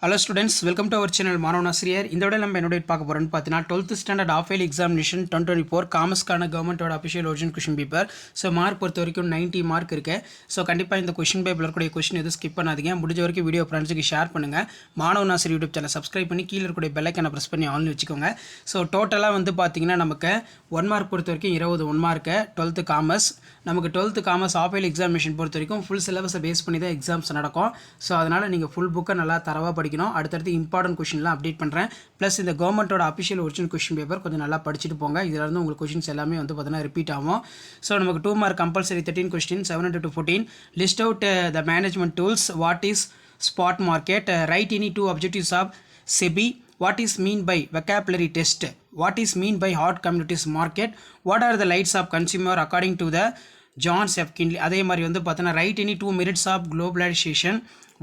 Hello students, welcome to our channel மாணவன் ஆசிரியர். இந்த விட நம்ம என்னோட பார்க்க போறோம்னு பார்த்தீங்கன்னா 12th standard half yearly examination 2024 காமர்ஸ்க்கான கவர்மெண்டோட official original question paper. So mark பொறுத்த வரைக்கும் 90 மார்க் இருக்கு. ஸோ கண்டிப்பாக இந்த கொஸ்டின் பேப்பரில் இருக்கக்கூடிய கொஸ்டின் எதுவும் ஸ்கிப் பண்ணாதீங்க. முடிஞ்ச வரைக்கும் வீடியோ ஃப்ரெண்ட்ஸுக்கு ஷேர் பண்ணுங்கள். மாணவன் ஆசிரியர் யூடியூப் சேனல் சப்ஸ்கிரைப் பண்ணி கீழே இருக்கக்கூடிய பெல் ஐக்கானை ப்ரெஸ் பண்ணி ஆன்லைன் வச்சுக்கோங்க. ஸோ டோட்டலாக வந்து பார்த்தீங்கன்னா நமக்கு 1 மார்க் பொறுத்த வரைக்கும் 20 1 மார்க்கு 12th காமர்ஸ். நமக்கு 12th commerce half yearly examination பொறுத்த வரைக்கும் ஃபுல் சிலபஸை பேஸ் பண்ணி தான் எக்ஸாம்ஸ் நடக்கும். ஸோ அதனால் நீங்கள் ஃபுல் புக்கை நல்லா தரவாக படிக்கணும். அடுத்தடுத்து இம்பார்ட்டன்ட் கொஸ்டின்லாம் அப்டேட் பண்ணுறேன். ப்ளஸ் இந்த கவர்மெண்ட்டோட அஃபிஷியல் ஒரிஜினல் கொஸ்டின் பேப்பர் கொஞ்சம் நல்லா படிச்சுட்டு போங்க. இதில் இருந்து உங்களுக்கு கொஸ்டின்ஸ் எல்லாமே வந்து பார்த்தீங்கன்னா ரிப்பீட் ஆகும். ஸோ நமக்கு 2 mark compulsory 13 question 7 to 14. List out the management tools. What is spot market? Right any 2 objectives of SEBI. What is mean by vocabulary test? What is mean by hot commodities market? What are the lights of consumer according to the Johns F. Kinley? அதே மாதிரி வந்து பார்த்தீங்கன்னா right any 2 merits of globalization.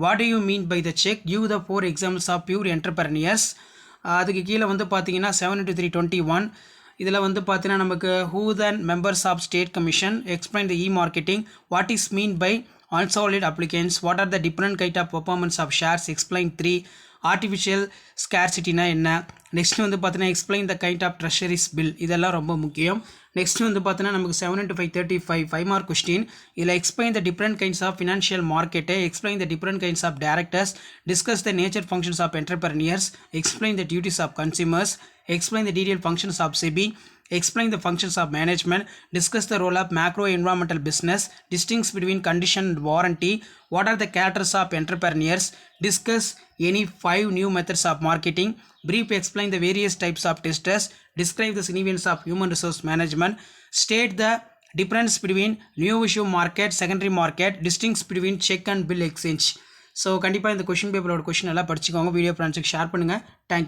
What do you mean by the check? Give the 4 examples of pure entrepreneurs. அதுக்கு கீழே வந்து பார்த்தீங்கன்னா 7 to 321. இதில் வந்து பார்த்தீங்கன்னா நமக்கு who the members of state commission? Explain the e-marketing. What is mean by unsolid applicants? What are the different kind of performance of shares? Explain 3. Artificial ஸ்கேர்சிட்டினா என்ன? நெக்ஸ்ட் வந்து பார்த்தீங்கன்னா explain the kind of treasuries bill. இதெல்லாம் ரொம்ப முக்கியம். Next வந்து பார்த்தீங்கன்னா நமக்கு 7 to 535 5 மார்க் கொஸ்டின். இதில் explain the different kinds of financial market, explain the different kinds of directors, discuss the nature functions of entrepreneurs, explain the duties of consumers, explain the detailed functions of SEBI, explain the functions of management, discuss the role of macro environmental business, distinguish between condition and warranty, what are the characters of entrepreneurs, discuss any 5 new methods of marketing, brief explain the various types of testers, describe the significance of human resource management, state the difference between new issue market, secondary market, distinguish between check and bill exchange. So கண்டிப்பாக இந்த question பேப்பரோட question எல்லாம் படிச்சுக்கோங்க. Video ஃப்ரெண்ட்ஸுக்கு share பண்ணுங்கள். Thank you.